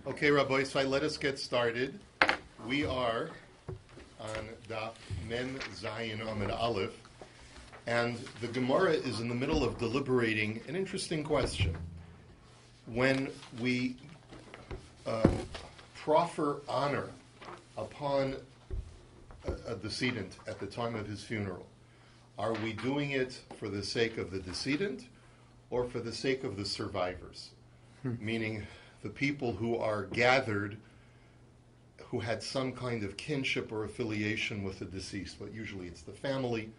Okay, Rabbi, so let us get started. We are on Daf Mem Zayin Amid Aleph, and the Gemara is in the middle of deliberating an interesting question. When we proffer honor upon a decedent at the time of his funeral, are we doing it for the sake of the decedent or for the sake of the survivors? Meaning the people who are gathered who had some kind of kinship or affiliation with the deceased, but usually it's the family,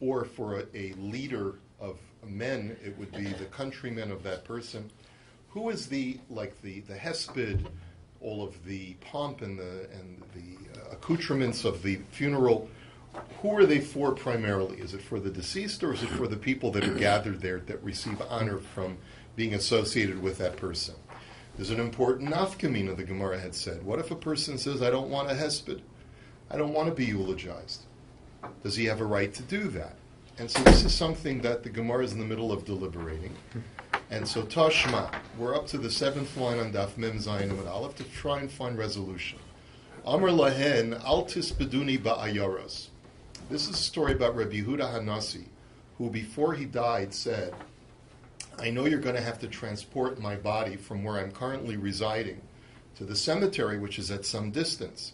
or for a leader of men, it would be the countrymen of that person. Who is the hesped, all of the pomp and the accoutrements of the funeral? Who are they for primarily? Is it for the deceased, or is it for the people that are gathered there that receive honor from being associated with that person? There's an important nafkamina, the Gemara had said. What if a person says, I don't want a hesped? I don't want to be eulogized. Does he have a right to do that? And so this is something that the Gemara is in the middle of deliberating. And so Tashma, we're up to the 7th line on Daf Mem Zayin Amud Aleph to try and find resolution. Amar lahen al tispeduni ba'ayaros. This is a story about Rabbi Yehuda Hanasi, who before he died said, I know you're going to have to transport my body from where I'm currently residing to the cemetery, which is at some distance.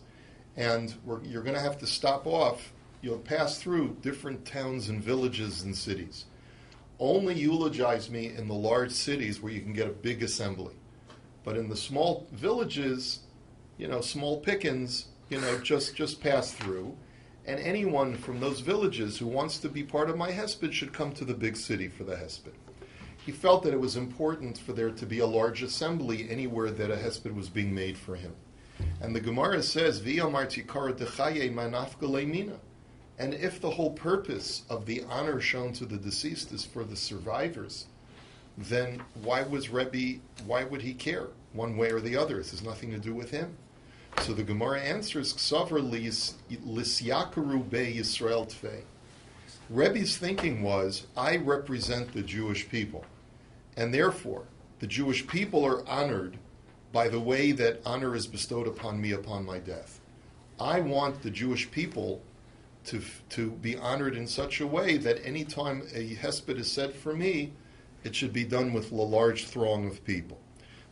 And you're going to have to stop off. You'll pass through different towns and villages and cities. Only eulogize me in the large cities where you can get a big assembly. But in the small villages, small pickings, just pass through. And anyone from those villages who wants to be part of my hesped should come to the big city for the hesped. He felt that it was important for there to be a large assembly anywhere that a hesped was being made for him. And the Gemara says, and if the whole purpose of the honor shown to the deceased is for the survivors, then why would he care one way or the other? This has nothing to do with him. So the Gemara answers, Ksavar lisyakaru be Yisrael tfei. Rebbe's thinking was, I represent the Jewish people, and therefore the Jewish people are honored by the way that honor is bestowed upon me upon my death. I want the Jewish people to be honored in such a way that any time a hesped is said for me, it should be done with a large throng of people.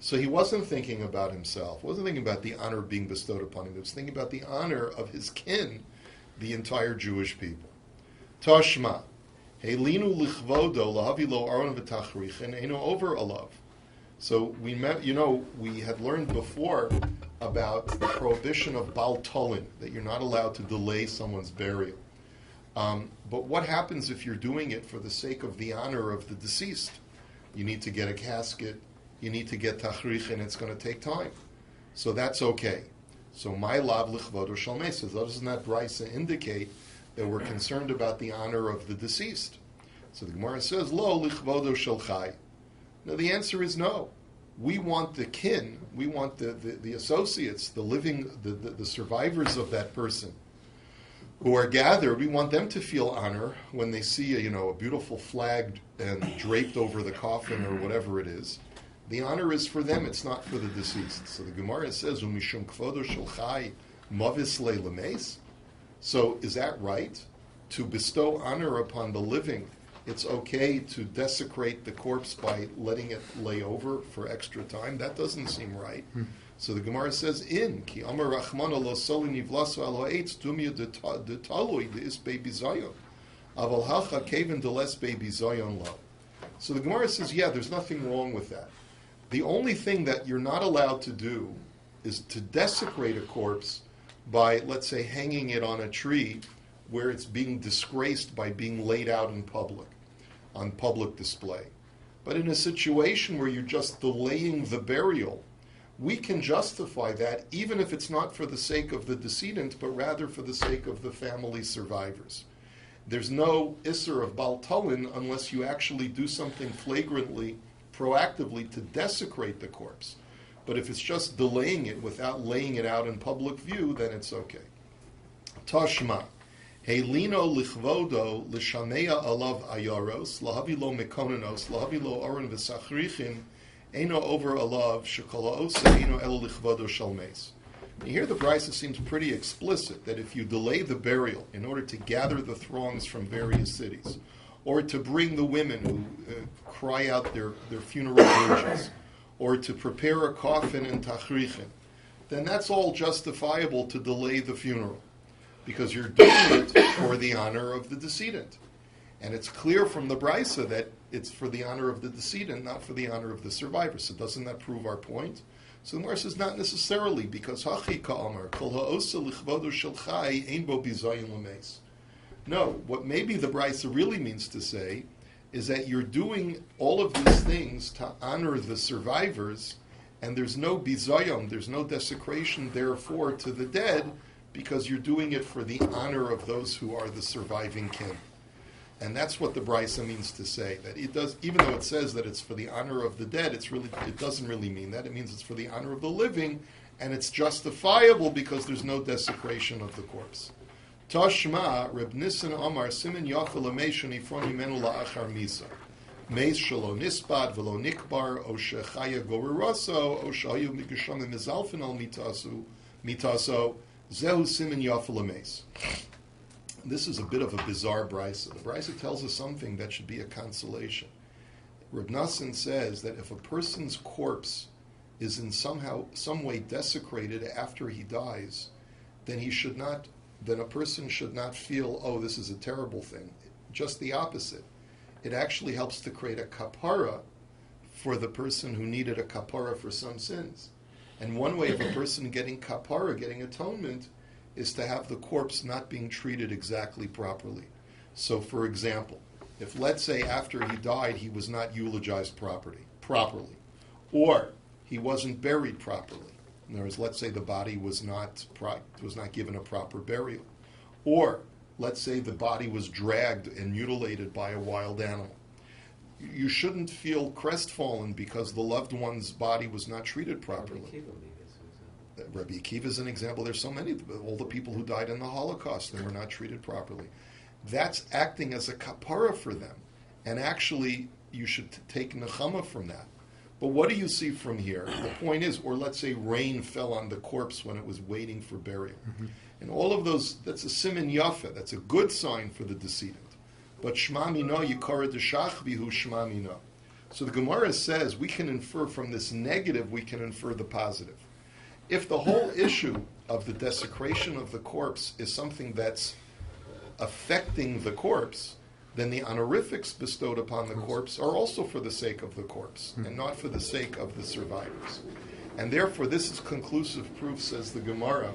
So he wasn't thinking about himself, wasn't thinking about the honor being bestowed upon him. He was thinking about the honor of his kin, the entire Jewish people. Tashma, Helinu lichvodo lahavi lo aron v'tachrich and eno over alav. So we had learned before about the prohibition of bal tolin, that you're not allowed to delay someone's burial. But what happens if you're doing it for the sake of the honor of the deceased? You need to get a casket, you need to get tachrich, and it's going to take time. So that's okay. So my lav lichvodo shalmei says, doesn't that brisa indicate that we're concerned about the honor of the deceased? So the Gemara says, lo lichvodo shel chai. Now the answer is no. We want the kin, we want the associates, the living, the survivors of that person who are gathered. We want them to feel honor when they see a beautiful flag and draped over the coffin or whatever it is. The honor is for them, it's not for the deceased. So the Gemara says, umishum kvodo shel chai mavis le'lemes. So is that right? To bestow honor upon the living, it's okay to desecrate the corpse by letting it lay over for extra time? That doesn't seem right. So the Gemara says, ki amar rachmana lo soli nivlaso alo eitz dumya de talui de is baby zayon. Aval hacha kevin de les baby zayon lo. So the Gemara says, there's nothing wrong with that. The only thing that you're not allowed to do is to desecrate a corpse by, let's say, hanging it on a tree where it's being disgraced by being laid out in public, on public display. But in a situation where you're just delaying the burial, we can justify that even if it's not for the sake of the decedent, but rather for the sake of the family survivors. There's no isser of bal tolin unless you actually do something flagrantly, proactively to desecrate the corpse. But if it's just delaying it without laying it out in public view, then it's okay. Tashma. Helino lichvodo l'shamea alav ayaros lahavi lo mekonenos lahavi lo aron v'sachrichin Eino over alav shekala osa eino elo lichvado shel meis. Here the Brisa seems pretty explicit that if you delay the burial in order to gather the throngs from various cities, or to bring the women who cry out their funeral dirges, or to prepare a coffin and tachrichin, then that's all justifiable to delay the funeral, because you're doing it for the honor of the decedent. And it's clear from the Brisa that it's for the honor of the decedent, not for the honor of the survivor. So doesn't that prove our point? So the Gemara says not necessarily, because hachi ka'amar kol ha'osa lichvodo shel chai ein bo bizayin l'meis. No, what maybe the Brisa really means to say is that you're doing all of these things to honor the survivors, and there's no bizayon, there's no desecration, therefore, to the dead, because you're doing it for the honor of those who are the surviving kin. And that's what the Brisa means to say, that it does, even though it says that it's for the honor of the dead, it doesn't really mean that. It means it's for the honor of the living, and it's justifiable because there's no desecration of the corpse. Tashma, Reb Nissen Amar, Simen Yachal Ameshon Ifron Yimenu La'achar Misa. Meis Shalo Nispad, Velo Nikbar, O Shechaya Goriraso, O Shayu Mikasham Mizalfin Al Mitaso, Zehu Simen Yachal Ames. This is a bit of a bizarre Brisa. The Brisa tells us something that should be a consolation. Reb Nissen says that if a person's corpse is in some way desecrated after he dies, then a person should not feel, oh, this is a terrible thing. Just the opposite. It actually helps to create a kapara for the person who needed a kapara for some sins. And one way of a person getting kapara, getting atonement, is to have the corpse not being treated exactly properly. So, for example, if let's say after he died he was not eulogized properly, or he wasn't buried properly. In other words, let's say the body was not given a proper burial, or let's say the body was dragged and mutilated by a wild animal. You shouldn't feel crestfallen because the loved one's body was not treated properly. Rabbi Akiva is an example. There's so many, all the people who died in the Holocaust and were not treated properly. That's acting as a kapara for them, and actually you should take nechama from that. But what do you see from here? The point is, or let's say rain fell on the corpse when it was waiting for burial. Mm-hmm. And all of those, that's a simin yafa, that's a good sign for the decedent. But shma mino yikara deshach bihu shma mino. So the Gemara says we can infer from this negative, we can infer the positive. If the whole issue of the desecration of the corpse is something that's affecting the corpse, then the honorifics bestowed upon the corpse are also for the sake of the corpse, and not for the sake of the survivors. And therefore, this is conclusive proof, says the Gemara,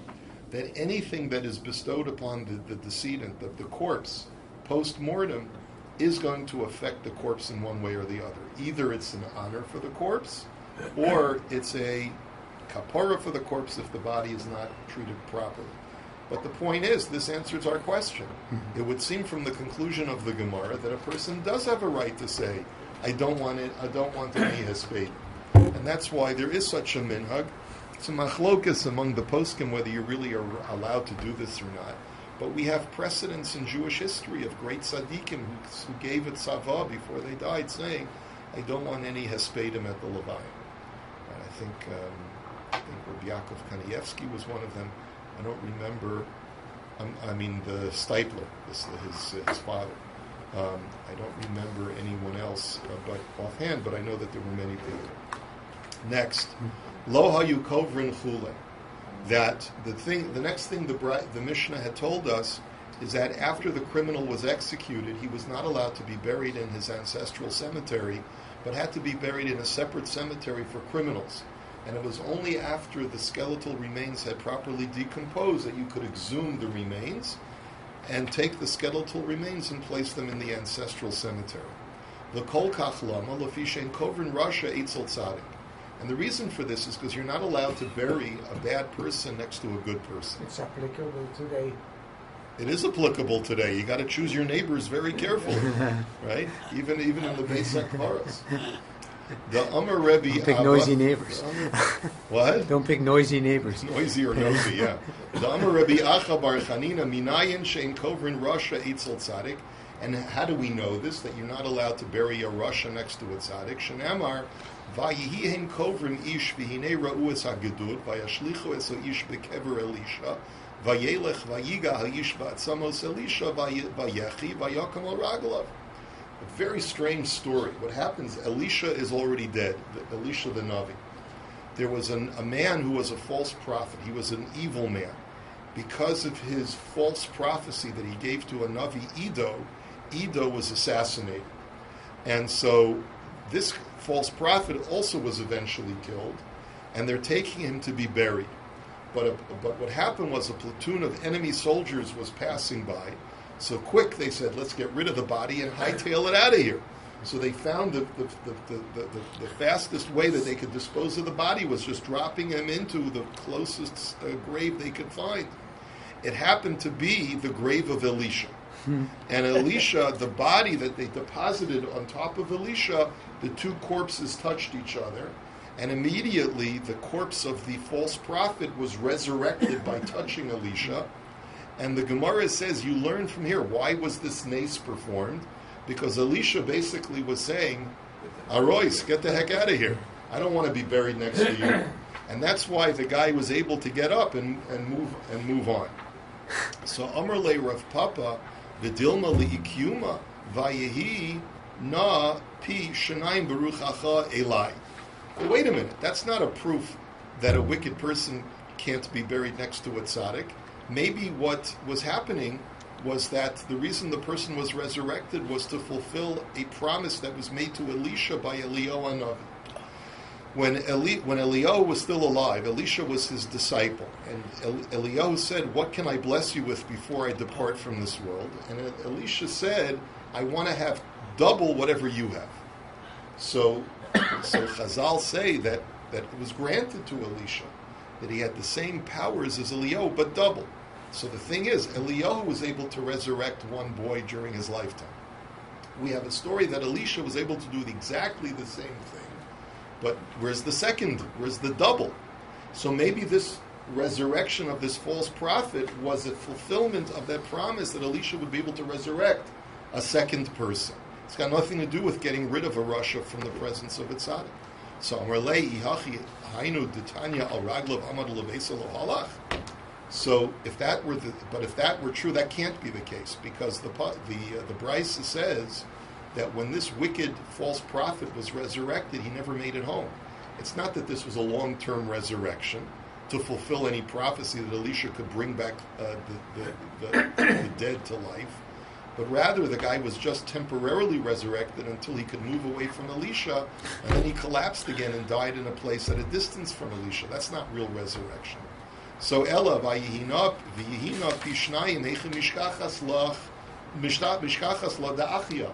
that anything that is bestowed upon the decedent, the corpse, post-mortem, is going to affect the corpse in one way or the other. Either it's an honor for the corpse, or it's a kapara for the corpse if the body is not treated properly. But the point is, this answers our question. It would seem from the conclusion of the Gemara that a person does have a right to say, I don't want any hesped. And that's why there is such a minhag. It's a machlokas among the poskim whether you really are allowed to do this or not. But we have precedents in Jewish history of great tzaddikim who gave it tzava before they died, saying, I don't want any hespedim at the Levayim. And I think Rabbi Yaakov Kanievsky was one of them. I don't remember, the Stipler, his father. I don't remember anyone else but offhand, but I know that there were many people. Next, Lo hayu kovrin chule. That the next thing the Mishnah had told us is that after the criminal was executed, he was not allowed to be buried in his ancestral cemetery, but had to be buried in a separate cemetery for criminals. And it was only after the skeletal remains had properly decomposed that you could exhume the remains and take the skeletal remains and place them in the ancestral cemetery. V'kol kach lama lefi she'en kovrin rasha eitzel tzadik. And the reason for this is because you're not allowed to bury a bad person next to a good person. It's applicable today. It is applicable today. You got to choose your neighbors very carefully, right? Even in the Beis Hakvaros. The Amar Rebbe... Don't pick noisy neighbors. What? Don't pick noisy neighbors. Noisy or nosy, yeah. The Amar Rebbe Acha Bar Chanina Minayin Shein Kovrin Rasha Eitzel Tzadik. And how do we know this? That you're not allowed to bury a rasha next to a tzaddik. Shenamar, vayihihem kovrim ish v'hinei ra'u es hagedud, vayashlichu es haish bekever Elisha, vayelech vayiga haish ba'atzamos Elisha, vayechi vayakam al raglav. A very strange story. What happens, Elisha is already dead, Elisha the Navi. There was a man who was a false prophet. He was an evil man. Because of his false prophecy that he gave to a Navi, Edo was assassinated. And so this false prophet also was eventually killed, and they're taking him to be buried. But what happened was a platoon of enemy soldiers was passing by. So quick, they said, let's get rid of the body and hightail it out of here. So they found the fastest way that they could dispose of the body was just dropping him into the closest grave they could find. It happened to be the grave of Elisha. And Elisha, the body that they deposited on top of Elisha, the two corpses touched each other, and immediately the corpse of the false prophet was resurrected by touching Elisha. And the Gemara says, you learn from here, why was this nace performed? Because Elisha basically was saying, Arois, get the heck out of here. I don't want to be buried next to you. And that's why the guy was able to get up and move on. So Amar le Rav Papa, V'dilma li'ikyuma, Vayehi na pi shenayim beruchacha elai. Well, wait a minute, that's not a proof that a wicked person can't be buried next to a tzaddik. Maybe what was happening was that the reason the person was resurrected was to fulfill a promise that was made to Elisha by Eliyahu Hanavi. When Eliyahu was still alive, Elisha was his disciple, and Eliyahu said, "What can I bless you with before I depart from this world?" And Elisha said, "I want to have double whatever you have." So Chazal say that it was granted to Elisha, that he had the same powers as Eliyahu, but double. So the thing is, Eliyahu was able to resurrect one boy during his lifetime. We have a story that Elisha was able to do exactly the same thing, but where's the second? Where's the double? So maybe this resurrection of this false prophet was a fulfillment of that promise that Elisha would be able to resurrect a second person. It's got nothing to do with getting rid of a rasha from the presence of a tzaddik. So Amarlei Ihachi Hainu Ditanya Al Raglav Amad Levesa Lo Halach. So if that were true, that can't be the case, because the Brisa says that when this wicked false prophet was resurrected, he never made it home. It's not that this was a long-term resurrection to fulfill any prophecy that Elisha could bring back the dead to life, but rather the guy was just temporarily resurrected until he could move away from Elisha, and then he collapsed again and died in a place at a distance from Elisha. That's not real resurrection. So Ella v'yihina pishnayim heichem mishkachas lach mishkachas la da'achia.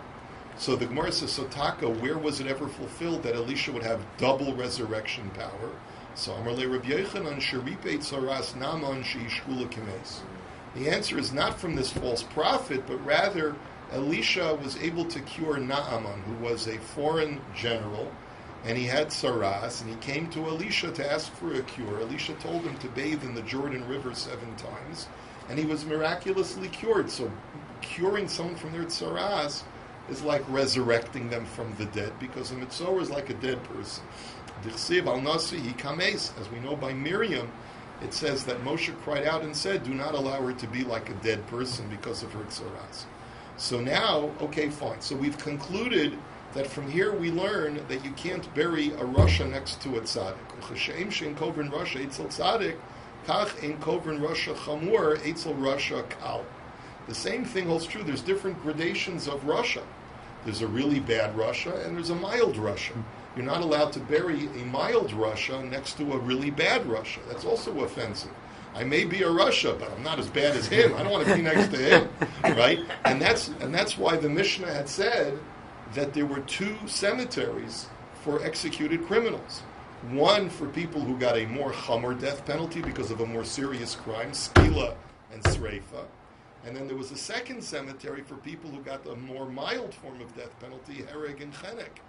So the Gemara says, Sotaka, where was it ever fulfilled that Elisha would have double resurrection power? So Amarle Rabbi Yochanan Sharipei Tzaras Naman Sheishkula Kimes. The answer is not from this false prophet, but rather Elisha was able to cure Naaman, who was a foreign general, and he had tzaras, and he came to Elisha to ask for a cure. Elisha told him to bathe in the Jordan River 7 times, and he was miraculously cured. So curing someone from their tzaras is like resurrecting them from the dead, because a mitzvah is like a dead person. Dichsiv al nasi hi kames, as we know by Miriam, it says that Moshe cried out and said, do not allow her to be like a dead person because of her tzaras. So now, okay, fine. So we've concluded that from here we learn that you can't bury a rasha next to a tzaddik. Ch'sheim she'en kovrin rasha etzel tzaddik, kach en kovrin rasha chamur etzel rasha kal. The same thing holds true. There's different gradations of rasha. There's a really bad rasha and there's a mild rasha. You're not allowed to bury a mild rasha next to a really bad rasha. That's also offensive. I may be a rasha, but I'm not as bad as him. I don't want to be next to him, right? And that's why the Mishnah had said that there were 2 cemeteries for executed criminals. One for people who got a more chamor death penalty because of a more serious crime, skila and sreifa. And then there was a second cemetery for people who got a more mild form of death penalty, hereg and chenek,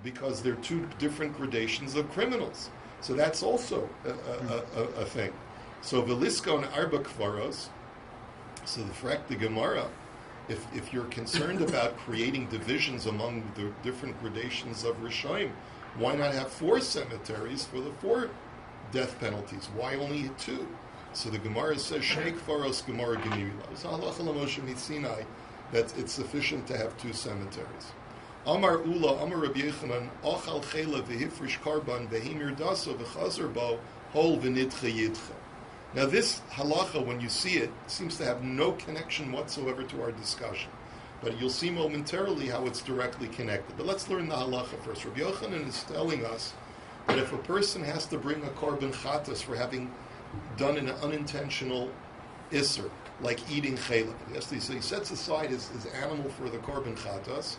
because they're 2 different gradations of criminals. So that's also a thing. So Velisko and Arba Kvaros, so the Gemara, If you're concerned about creating divisions among the different gradations of Rishonim, why not have 4 cemeteries for the 4 death penalties? Why only 2? So the Gemara says, Sheik Faros Gemara Gemira. It's halacha l'Moshe Mitzinai that it's sufficient to have 2 cemeteries. Amar Ula, Amar Rabbi Yechanan, Ochal Chela v'hifrish karban v'himir daso v'chazer bo hol v'nidche yidche. Now this halacha, when you see it, seems to have no connection whatsoever to our discussion. But you'll see momentarily how it's directly connected. But let's learn the halacha first. Rabbi Yochanan is telling us that if a person has to bring a korban chatas for having done an unintentional isser, like eating chaylev, so he sets aside his animal for the korban chatas,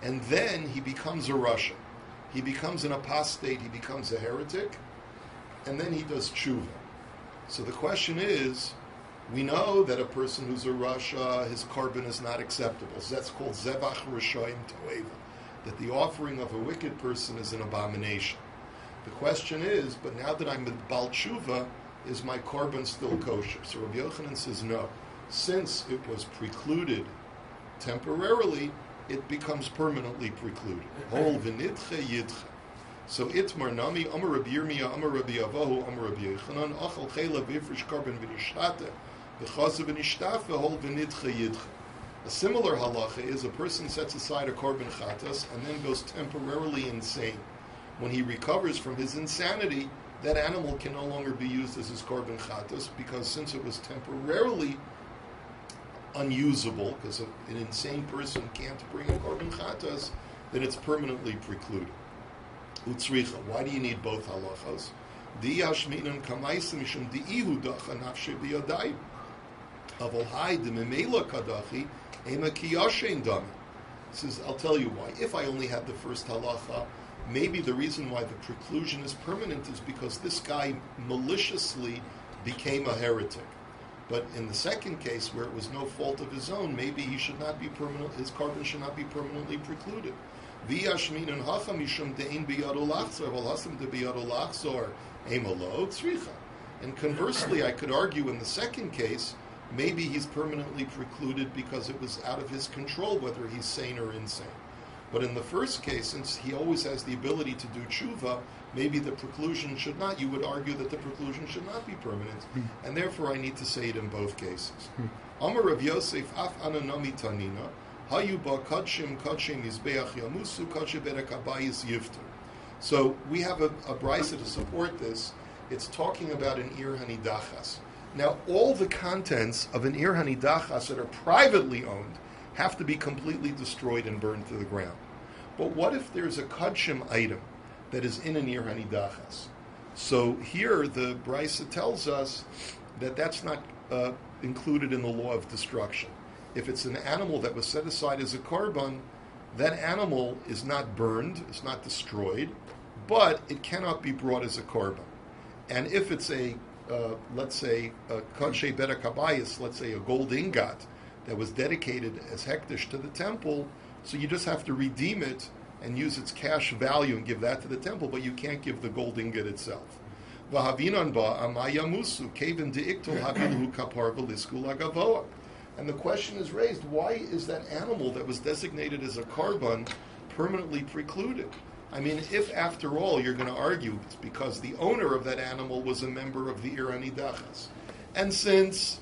and then he becomes a Russian. He becomes an apostate, he becomes a heretic, and then he does tshuva. So the question is, we know that a person who's a Rasha, his korban is not acceptable. So that's called zevach rishayim toeva, that the offering of a wicked person is an abomination. The question is, but now that I'm a Bal Tshuva, is my korban still kosher? So Rabbi Yochanan says no. Since it was precluded temporarily, it becomes permanently precluded. Hol v'nidche yidche. So itmar nami amar Rabbi Yirmiyah amar Rabbi Avahu amar Rabbi Yochanan achal chela v'ifrish korban v'nishtata v'chazav v'nishtafa hol v'nidche yidche. A similar halacha is a person sets aside a korban chatas and then goes temporarily insane. When he recovers from his insanity, that animal can no longer be used as his korban chatas, because since it was temporarily unusable, because an insane person can't bring a korban chatas, then it's permanently precluded. Utzricha. Why do you need both halachas? Di yashminan kamaisim mishum di ihu dacha nafshe biyadayim. Avol hai de memela kadachi ema kiyashein dami. Says, I'll tell you why. If I only had the first halacha, maybe the reason why the preclusion is permanent is because this guy maliciously became a heretic. But in the second case, where it was no fault of his own, maybe he should not be permanent. His korban should not be permanently precluded. And conversely, I could argue in the second case, maybe he's permanently precluded because it was out of his control whether he's sane or insane. But in the first case, since he always has the ability to do tshuva, maybe the preclusion should not. You would argue that the preclusion should not be permanent, and therefore I need to say it in both cases. Amar Rav Yosef af ananami tanina hayu ba kadshim kadshim mizbeach yamusu kadshim berek habayis yifter. So we have a brisa to support this. It's talking about an ir hanidachas. Now, all the contents of an ir hanidachas that are privately owned have to be completely destroyed and burned to the ground. But what if there's a kadshim item that is in an ir hanidachas? So here the brisa tells us that that's not included in the law of destruction. If it's an animal that was set aside as a korban, that animal is not burned, it's not destroyed, but it cannot be brought as a korban. And if it's a, let's say, a kadshe berek habayis, let's say a gold ingot, that was dedicated as hektish to the temple, so you just have to redeem it and use its cash value and give that to the temple, but you can't give the gold ingot itself. And the question is raised, why is that animal that was designated as a korban permanently precluded? I mean, if after all you're going to argue it's because the owner of that animal was a member of the ir hanidachas, and since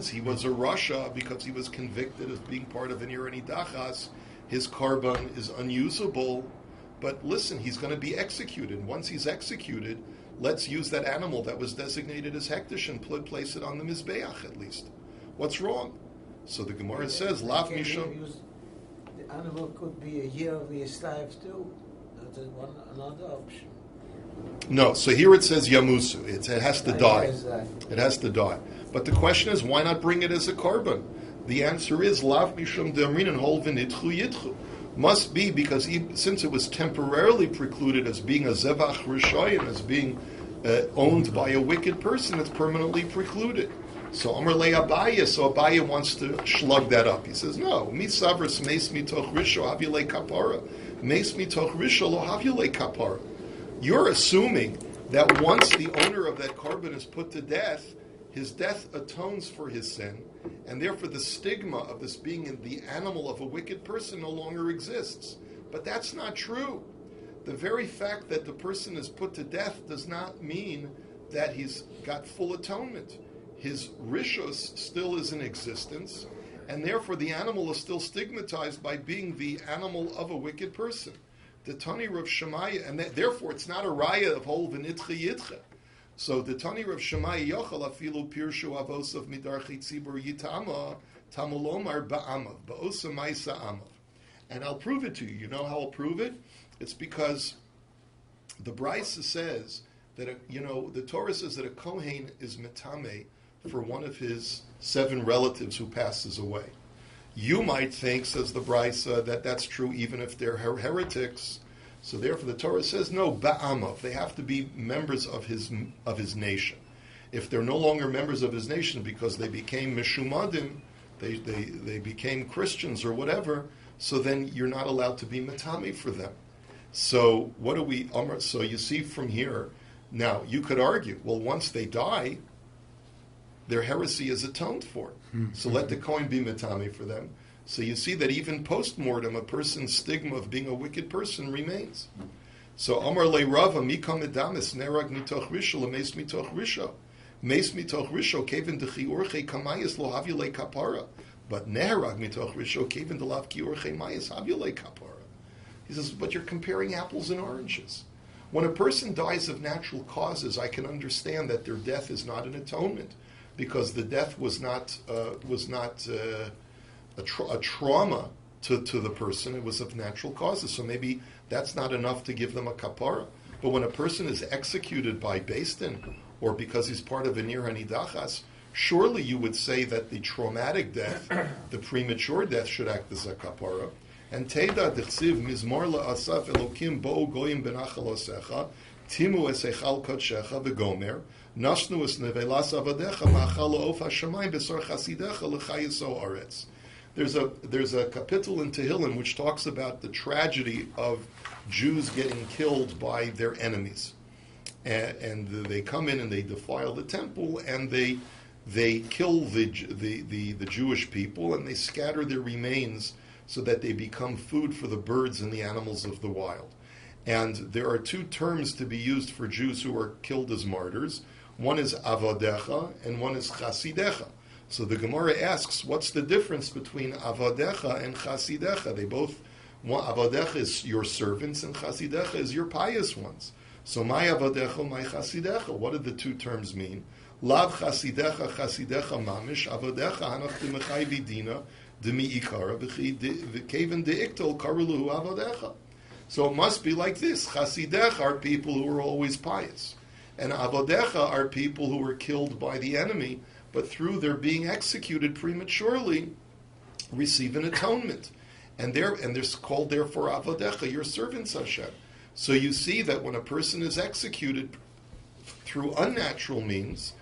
he was a Rasha, because he was convicted of being part of an ir hanidachas, his korban is unusable. But listen, he's going to be executed. Once he's executed, let's use that animal that was designated as hektish and place it on the mizbeach at least. What's wrong? So the Gemara says, "Lav mishum." The animal could be a year of the slave too. That's another option. No, so here it says yamusu. It has to die. It has to die. But the question is, why not bring it as a korban? The answer is lav mishum demrin and hol v'nitchu yitchu. Must be because since it was temporarily precluded as being a zevach rishayim, as being owned by a wicked person, it's permanently precluded. So Amar le Abaye, so Abaye wants to shlug that up. He says, no, misavris meis mitoch risho havile kapara, meis mitoch risho lo havile kapara. You're assuming that once the owner of that korban is put to death, his death atones for his sin, and therefore the stigma of this being the animal of a wicked person no longer exists. But that's not true. The very fact that the person is put to death does not mean that he's got full atonement. His rishus still is in existence, and therefore the animal is still stigmatized by being the animal of a wicked person. The Tani Rav Shemaya, and therefore it's not a raya of whole v'nitche yitche. So the Tani Rav Shemaya yochel afilu pirshu avosav midarchi tzibur yitama tamulomar ba'amav ba'osa ma'isa amav. And I'll prove it to you. You know how I'll prove it? It's because the Brisa says that the Torah says that a Kohen is metame for one of his 7 relatives who passes away. You might think, says the Brisa, that that's true even if they're heretics. So therefore the Torah says, no, ba'amav. They have to be members of his nation. If they're no longer members of his nation because they became mishumadim, they became Christians or whatever, so then you're not allowed to be metame for them. So what do we? So you see from here, now you could argue, well, once they die, their heresy is atoned for. So let the Kohen be metame for them. So you see that even post-mortem, a person's stigma of being a wicked person remains. So Amar le Rava mikam edamis nerag mitoch risho lemes mitoch risho. Mes mitoch risho kevin dechi urche kamayas lo havile kapara. But nerag mitoch risho kevin delav ki urche mayas havile kapara. He says, but you're comparing apples and oranges. When a person dies of natural causes, I can understand that their death is not an atonement, because the death was not a trauma to the person. It was of natural causes. So maybe that's not enough to give them a kapara. But when a person is executed by beit-din, or because he's part of a nir hanidachas, surely you would say that the traumatic death, the premature death, should act as a kapara. And Teda dechsiv mizmor la'asaf elokim bo'u goyim benachal osecha timu esechal kodshecha v'gomer nasnu es nevelas avadecha ma'achal of hashamayim besor chasidecha l'chayiso aretz. There's a kapitel in Tehillim which talks about the tragedy of Jews getting killed by their enemies, and they come in and they defile the temple and they kill the Jewish people and they scatter their remains so that they become food for the birds and the animals of the wild. And there are 2 terms to be used for Jews who are killed as martyrs. One is avodecha and one is chasidecha. So the Gemara asks, what's the difference between avodecha and chasidecha? They both, avodecha is your servants and chasidecha is your pious ones. So my avodecha, my chasidecha, what do the 2 terms mean? Lav chasidecha, chasidecha mamish, avodecha hanach demechai vidina, demi ikara, v'keven deiktel karuluhu avodecha. So it must be like this. Chasidecha are people who are always pious. And avodecha are people who were killed by the enemy, but through their being executed prematurely, receive an atonement. And they're called therefore avodecha, your servants Hashem. So you see that when a person is executed through unnatural means,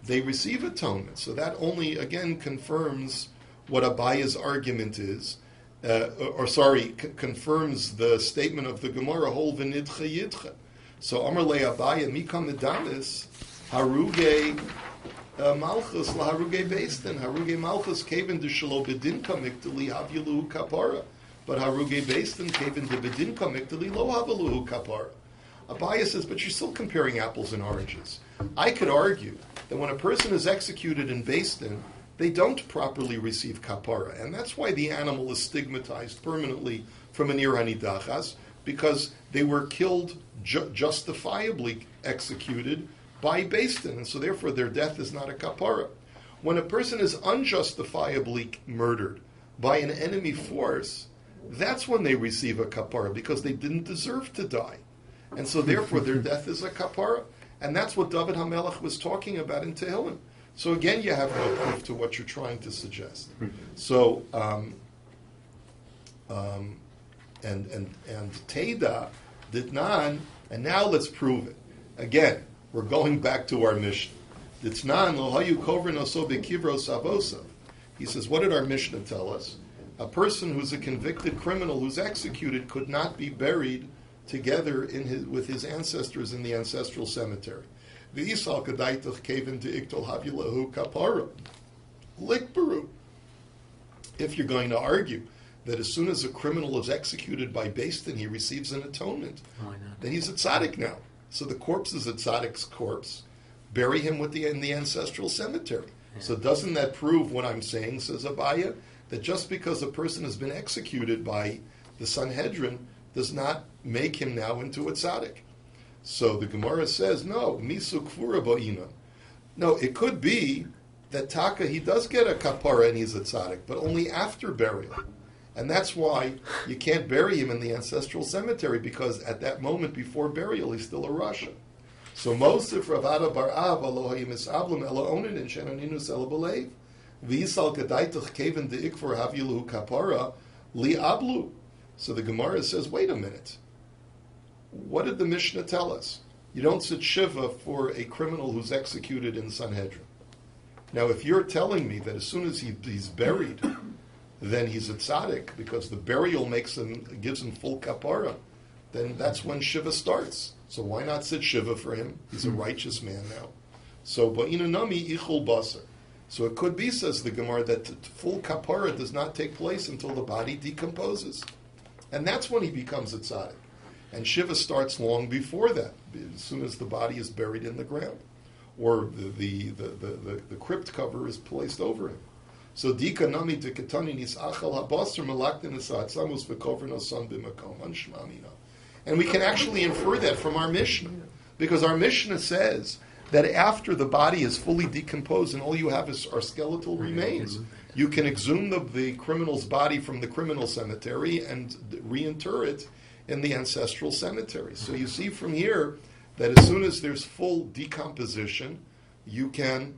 they receive atonement. So that only, again, confirms what Abaya's argument is, confirms the statement of the Gemara, hol v'nidche yidche. So Amar le Abaya, mikam edamis, haruge malchus la haruge beit-din. Haruge malchus keven de shelo beit-din-court li havyaluhu kapara. But haruge beit-din keven de beit-din-court li lo havaluhu kapara. Abaya says, but you're still comparing apples and oranges. I could argue that when a person is executed in beit-din, they don't properly receive kapara. And that's why the animal is stigmatized permanently from an ir hanidachas, because they were killed justifiably executed by beit-din, and so therefore their death is not a kapara. When a person is unjustifiably murdered by an enemy force, that's when they receive a kapara, because they didn't deserve to die. And so therefore their death is a kapara. And that's what David HaMelech was talking about in Tehillim. So again, you have no proof to what you're trying to suggest. So, and Teda did not, and now let's prove it. Again, we're going back to our Mishnah. Ditnan lo hayu kovrin oso bekivros avosav. He says, what did our Mishnah tell us? A person who's a convicted criminal who's executed could not be buried together with his ancestors in the ancestral cemetery. V'isal kadaitach kevin de'iktol havilahu kapara. Likbaru. If you're going to argue that as soon as a criminal is executed by beit-din, he receives an atonement, then he's a tzaddik now. So the corpse is a tzaddik's corpse. Bury him in the ancestral cemetery. Yeah. So doesn't that prove what I'm saying, says Abaya, that just because a person has been executed by the Sanhedrin does not make him now into a tzaddik? So the Gemara says, no, misu kfura ba'ina. No, it could be that Taka, he does get a kapara and he's a tzaddik, but only after burial. And that's why you can't bury him in the ancestral cemetery, because at that moment before burial, he's still a Rasha. So Mosif Ravada Bar-Av Aloha Misablim Ela Onin and Shananinus Ela Belev V'Yisal Gedaitach Kevin De'ikfor Havilu Kapara Li Ablu. So the Gemara says, wait a minute. What did the Mishnah tell us? You don't sit Shiva for a criminal who's executed in Sanhedrin. Now, if you're telling me that as soon as he's buried, then he's a tzaddik because the burial gives him full kapara, then that's when Shiva starts. So why not sit Shiva for him? He's a righteous man now. So ba'inanami ichul basar. So it could be, says the Gemara, that full kapara does not take place until the body decomposes. And that's when he becomes a tzaddik. And Shiva starts long before that, as soon as the body is buried in the ground. Or the crypt cover is placed over him. So dika nami dekatani nisachal habasar malaktin esatzamus v'koverno son b'makom anshmamina. And we can actually infer that from our Mishnah, because our Mishnah says that after the body is fully decomposed and all you have are skeletal remains, you can exhume the criminal's body from the criminal cemetery and reinter it in the ancestral cemetery. So you see from here that as soon as there's full decomposition, you can.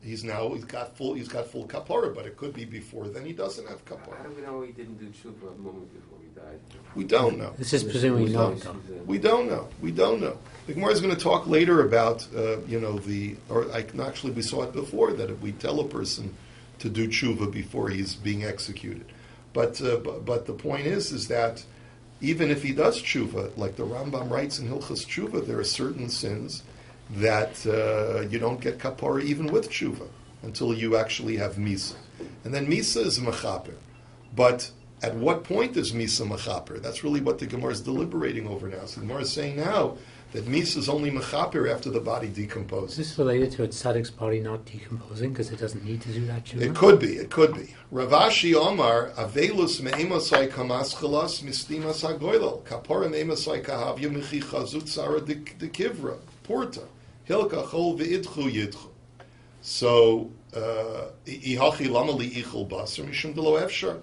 He's got full kapara, but it could be before then he doesn't have kapara. How do we know he didn't do tshuva a moment before he died? We don't know. This is presumably not. We don't know. The Gemara is going to talk later about, we saw it before, that if we tell a person to do tshuva before he's being executed. But the point is that even if he does tshuva, like the Rambam writes in Hilchas Tshuva, there are certain sins that you don't get kapara even with tshuva until you actually have misa. And then misa is mechaper. But at what point is misa mechaper? That's really what the Gemara is deliberating over now. So the Gemara is saying now that misa is only mechaper after the body decomposes. Is this related to a tzaddik's body not decomposing because it doesn't need to do that tshuva? It could be. Ravashi Omar, Avelus me'emasai kamaschalas mistimas hagoylal, kapara me'emasai kahavya michi chazut sara de kivra, porta. Hilka chol ve'idchu yidchu. So, ihachi lama li ichul basar mishum delo efshar.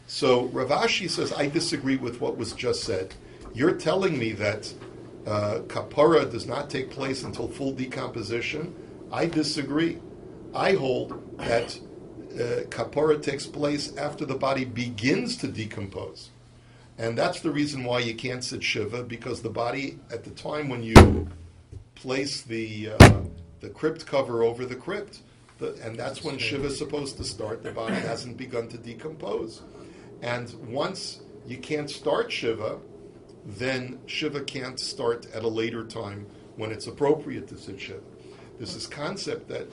So Ravashi says, I disagree with what was just said. You're telling me that kapara does not take place until full decomposition. I disagree. I hold that kapara takes place after the body begins to decompose. And that's the reason why you can't sit Shiva, because the body, at the time when you place the crypt cover over the crypt, and that's when Shiva is supposed to start. The body hasn't begun to decompose. And once you can't start Shiva, then Shiva can't start at a later time when it's appropriate to sit Shiva. This is concept that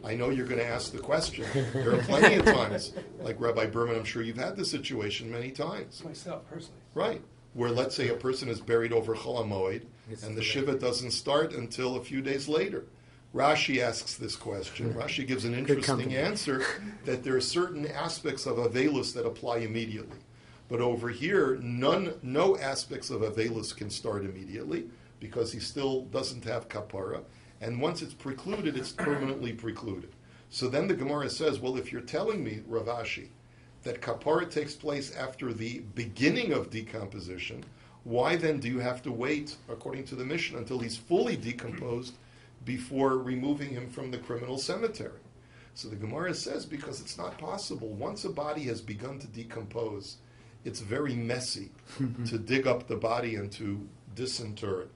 I know you're going to ask the question. There are plenty of times, like Rabbi Berman, I'm sure you've had this situation many times. Myself, personally. Right. Where, let's say, a person is buried over Chol HaMoed, and the Shiva doesn't start until a few days later. Rashi asks this question. Rashi gives an interesting answer that there are certain aspects of Avelus that apply immediately. But over here, no aspects of Avelus can start immediately because he still doesn't have kapara. And once it's precluded, it's permanently precluded. So then the Gemara says, well, if you're telling me, Ravashi, that kapara takes place after the beginning of decomposition, why then do you have to wait, according to the Mishnah, until he's fully decomposed before removing him from the criminal cemetery? So the Gemara says, because it's not possible. Once a body has begun to decompose, it's very messy to dig up the body and to disinter it.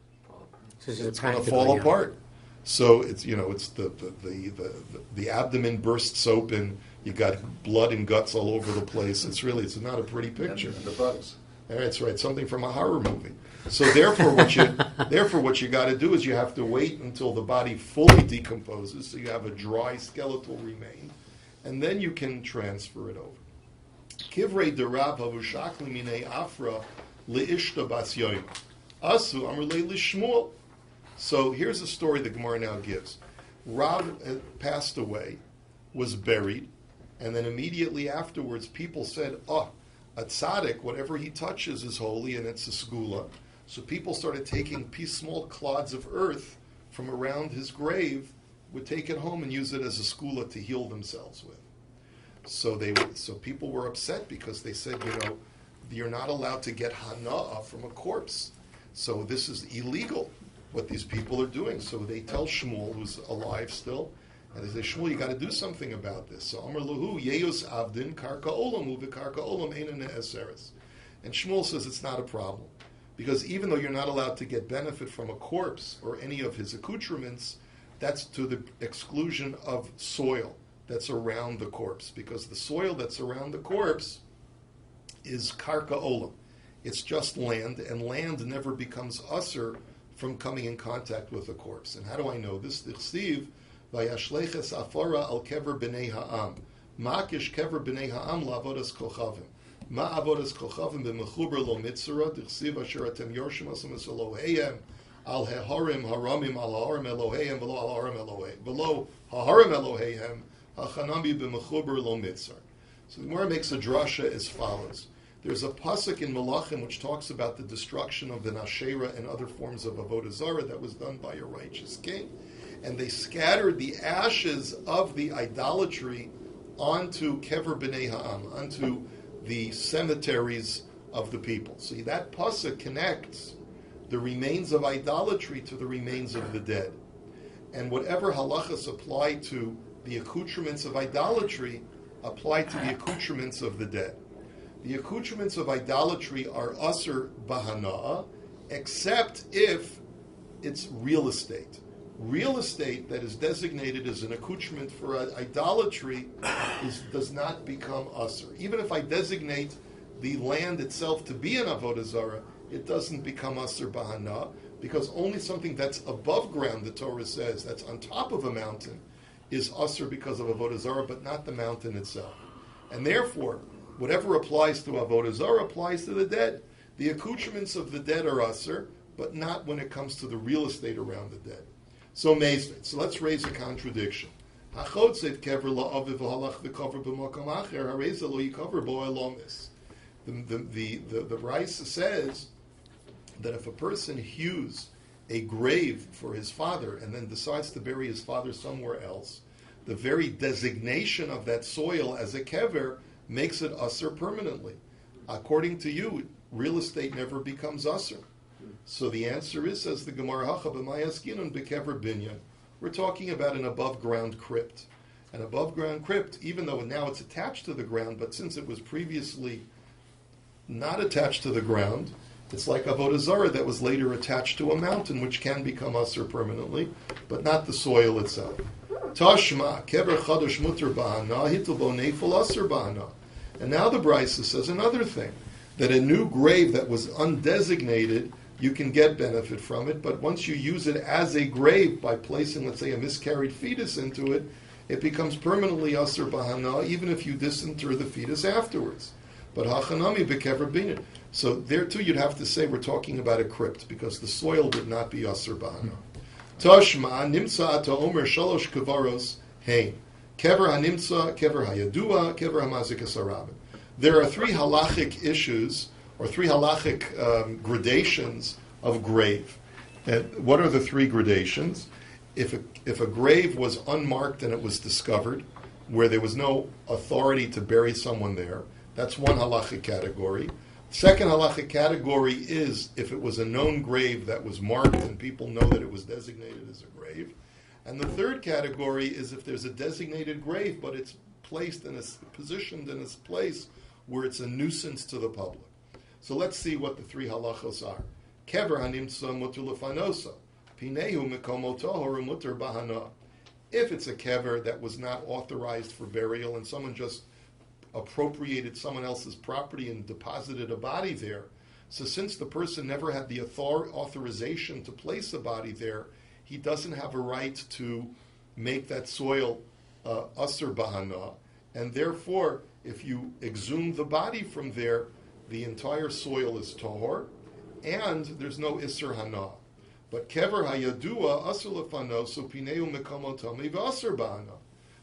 So it's going to fall apart. So it's it's the abdomen bursts open. You got blood and guts all over the place. It's not a pretty picture. And the bugs. That's right, something from a horror movie. So therefore, what you got to do is you have to wait until the body fully decomposes, so you have a dry skeletal remain, and then you can transfer it over. Kivrei derav havushakli minei afra leishta bas yoyim asu amrlei lishmuel. So here's a story the Gemara now gives. Rav had passed away, was buried, and then immediately afterwards people said, a tzaddik, whatever he touches is holy, and it's a segula. So people started taking small clods of earth from around his grave, would take it home and use it as a segula to heal themselves with. So people were upset because they said, you're not allowed to get hana'ah from a corpse. So this is illegal, what these people are doing. So they tell Shmuel, who's alive still, and they say, Shmuel, you got to do something about this. So Amar Lahu, Yeyus Avdin, Karka Olam, Uvikarka Olam, Eina Ne'eseres. And Shmuel says it's not a problem. Because even though you're not allowed to get benefit from a corpse or any of his accoutrements, that's to the exclusion of soil that's around the corpse. Because the soil that's around the corpse is Karka Olam. It's just land, and land never becomes usher from coming in contact with the corpse. And how do I know this? Steve, Vayashleches afara al kever b'nei ha'am. Makish kever b'nei ha'am la'avodas kochavim. Ma avodas kochavim b'mechuber lo mitzvah d'chsiv asher atem yorshim asum es Eloheihem al heharim haramim al harim Eloheihem v'lo al harim Eloheihem v'lo haharim Eloheihem hachanami b'mechuber lo mitzvah. So the Gemara makes a drasha as follows. There's a pasuk in Malachim which talks about the destruction of the Nashera and other forms of avodah-zarah that was done by a righteous king. And they scattered the ashes of the idolatry onto Kever B'nei Ha'am, onto the cemeteries of the people. See, that pasuk connects the remains of idolatry to the remains of the dead. And whatever halachas apply to the accoutrements of idolatry apply to the accoutrements of the dead. The accoutrements of idolatry are asur bahana, except if it's real estate. Real estate that is designated as an accoutrement for idolatry does not become asur. Even if I designate the land itself to be an avodah-zarah, it doesn't become asur bahana, because only something that's above ground, the Torah says, that's on top of a mountain, is asur because of avodah-zarah, but not the mountain itself. And therefore, whatever applies to avodah-zarah applies to the dead. The accoutrements of the dead are asur, but not when it comes to the real estate around the dead. So let's raise a contradiction. The Raisa says that if a person hews a grave for his father and then decides to bury his father somewhere else, the very designation of that soil as a kever makes it asur permanently. According to you, real estate never becomes asur. So the answer is, says the Gemara, we're talking about an above-ground crypt. An above-ground crypt, even though now it's attached to the ground, but since it was previously not attached to the ground, it's like avodah-zarah that was later attached to a mountain, which can become asur permanently, but not the soil itself. Tashma, kever chadosh muter bahana, hitul nefel asur bahana. And now the Brisa says another thing, that a new grave that was undesignated, you can get benefit from it, but once you use it as a grave by placing, let's say, a miscarried fetus into it, it becomes permanently asur bahana, even if you disinter the fetus afterwards. But hachanami bekever bina. So there too you'd have to say we're talking about a crypt, because the soil would not be asur bahana. Tashma nimsa ata omer shalosh kavaros hein. Kever hanimsa, kever hayadua, kever hamazik asarabin. There are three halachic issues, or three halachic gradations of grave. And what are the three gradations? If a grave was unmarked and it was discovered, where there was no authority to bury someone there, that's one halachic category. Second halachic category is if it was a known grave that was marked and people know that it was designated as a grave. And the third category is if there's a designated grave, but it's positioned in a place where it's a nuisance to the public. So let's see what the three halachos are. Kever hanimtza muter lefanosa, pinehu mikomo tohor muter bahana. If it's a kever that was not authorized for burial and someone just appropriated someone else's property and deposited a body there, So since the person never had the authorization to place a body there, he doesn't have a right to make that soil asur bahana, and therefore, if you exhume the body from there, the entire soil is tahor, and there's no isur hana. But kever hayadua asur lefano, so pineu mekomo tami v'asur bahana.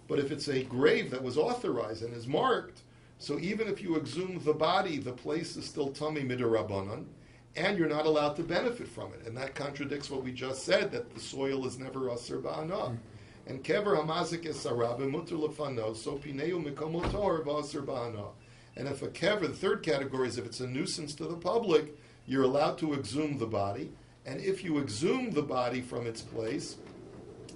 But if it's a grave that was authorized and is marked, so even if you exhume the body, the place is still tami midirabanan, and you're not allowed to benefit from it. And that contradicts what we just said, that the soil is never asur bahana. And kever hamazik esarabe muter lefano, so pineu mekomo tahor v'asur bahana. And if a kever, the third category is if it's a nuisance to the public, you're allowed to exhume the body. And if you exhume the body from its place,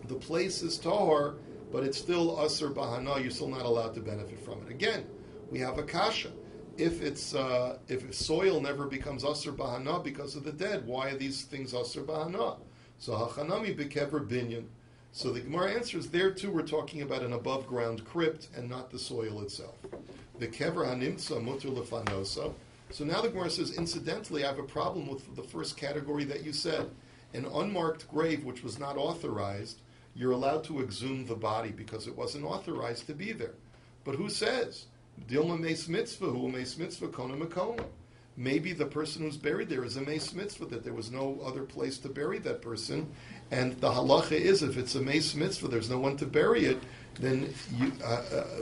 the place is tahor, but it's still asur bahana. You're still not allowed to benefit from it. Again, we have a kasha. If soil never becomes asur bahana because of the dead, why are these things asur bahana? So hachanami bekever binyan. So the Gemara answers there too. We're talking about an above ground crypt and not the soil itself. Bekever hanimtza muter lefanosa. So now the Gemara says, incidentally, I have a problem with the first category that you said. An unmarked grave which was not authorized, you're allowed to exhume the body because it wasn't authorized to be there. But who says? Dilma meis mitzvah, hu meis mitzvah kona makoma. Maybe the person who's buried there is a meis mitzvah, that there was no other place to bury that person. And the halacha is, if it's a meis mitzvah, there's no one to bury it, then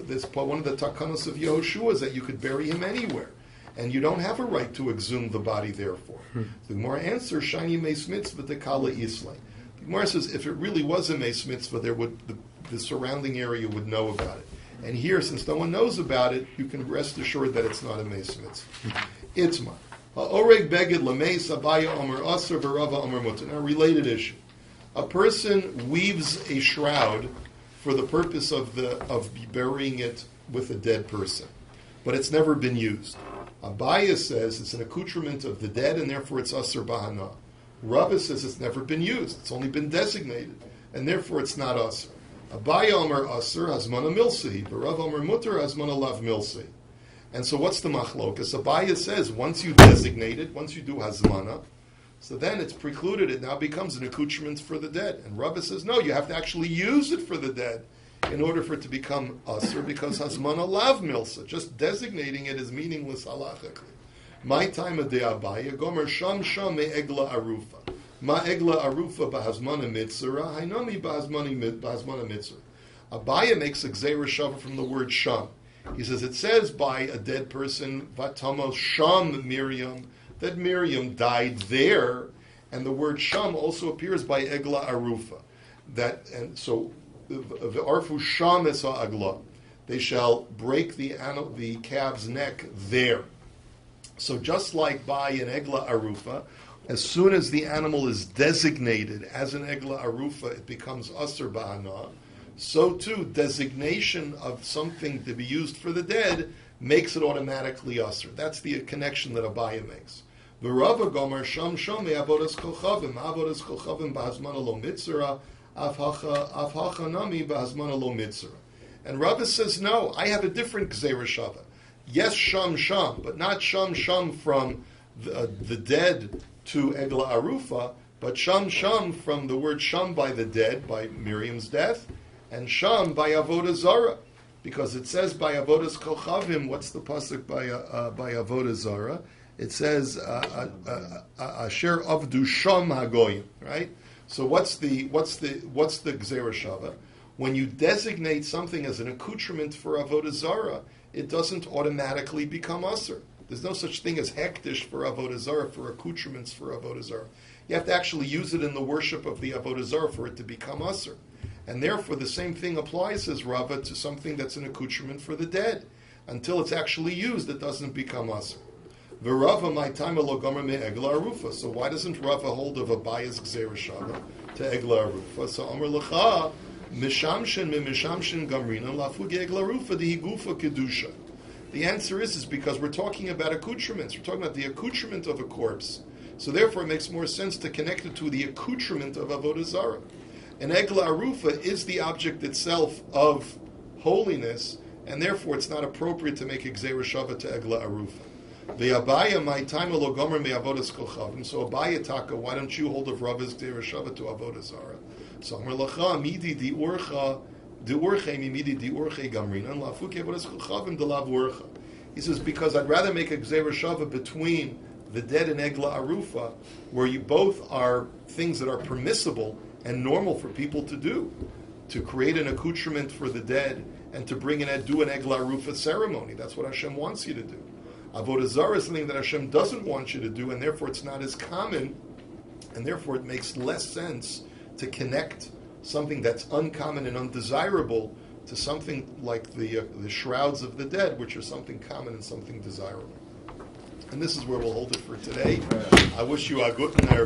this one of the takanos of Yehoshua is that you could bury him anywhere. And you don't have a right to exhume the body, therefore. The Gemara answers, shiny meis mitzvah dekala islay. The Gemara says, if it really was a meis mitzvah, the surrounding area would know about it. And here, since no one knows about it, you can rest assured that it's not a meis mitzvah. Itzma. Ha'oreg beged lameis abaya omer aser v'rava omer mutter. Now, related issue. A person weaves a shroud for the purpose of burying it with a dead person, but it's never been used. Abaya says it's an accoutrement of the dead, and therefore it's asur bahana. Rabbi says it's never been used; it's only been designated, and therefore it's not asur. Abaya omer asur hazmana milsi, but Rav omer mutter hazmana lav milsi. And so, what's the machlokas? Abaya says once you designate it, once you do hazmana, so then it's precluded. It now becomes an accoutrement for the dead. And Rabbi says no, you have to actually use it for the dead in order for it to become asur, because hazmana lav milsa, just designating it is meaningless halachically. My time of the Abaya, gomer sham me egla arufa. Ma egla arufa bahazmana mitzvah, hainami bahazmana mitzvah. Abaya makes a gzeira shava from the word sham. He says it says by a dead person, vatamos sham Miriam, that Miriam died there, and the word sham also appears by egla arufa. And so the arfu sham es ha'agla. They shall break the calf's neck there. So just like by an egla arufa, as soon as the animal is designated as an egla arufa, it becomes asur bahana. So too, designation of something to be used for the dead makes it automatically asur. That's the connection that Abaya makes. V'rava gomer sham me avodas kolchavim b'hazmana lo mitzvah af hacha nami b'hazmana lo mitzvah. And Rabbi says, no, I have a different gzeira shava. Yes, sham, but not sham from the dead to egla arufa, but sham from the word sham by the dead, by Miriam's death, and sham by avodah-zarah, because it says by avodas kolchavim. What's the pasuk by avodah-zarah? It says asher avdu sham hagoyim, right? So what's the gzeira shava? When you designate something as an accoutrement for avodah-zarah, it doesn't automatically become asur. There's no such thing as hektish for avodah-zarah, for accoutrements for avodah-zarah. You have to actually use it in the worship of the avodah-zarah for it to become asur. And therefore the same thing applies, says Rava, to something that's an accoutrement for the dead. Until it's actually used, it doesn't become asur. V'Rava my time lo gomer me egla arufa. So why doesn't Rava hold of a bias gzeira shava to egla arufa? So Amar Lecha mishamshin gamrina lafugi egla arufa dihi gufa kedusha. The answer is because we're talking about accoutrements. We're talking about the accoutrement of a corpse. So therefore it makes more sense to connect it to the accoutrement of avodah-zarah. And egla arufa is the object itself of holiness, and therefore it's not appropriate to make a gzeira shava to egla arufa. The Abaya, my time lo gomer me avodas kolchavim. So Abaya taka, why don't you hold of Rabbi's Gdei Shava to avodah-zarah? So Amar Lacha, midi di urcha, di urche midi di urche gamrinan, lafuke avodas kolchavim de lav urcha. He says, because I'd rather make a Gdei Shava between the dead and Egla Arufa, where you both are things that are permissible and normal for people to do, to create an accoutrement for the dead and to bring in do an Egla Arufa ceremony. That's what Hashem wants you to do. Avodah-zarah is something that Hashem doesn't want you to do, and therefore it's not as common, and therefore it makes less sense to connect something that's uncommon and undesirable to something like the shrouds of the dead, which are something common and something desirable. And this is where we'll hold it for today. I wish you a good night.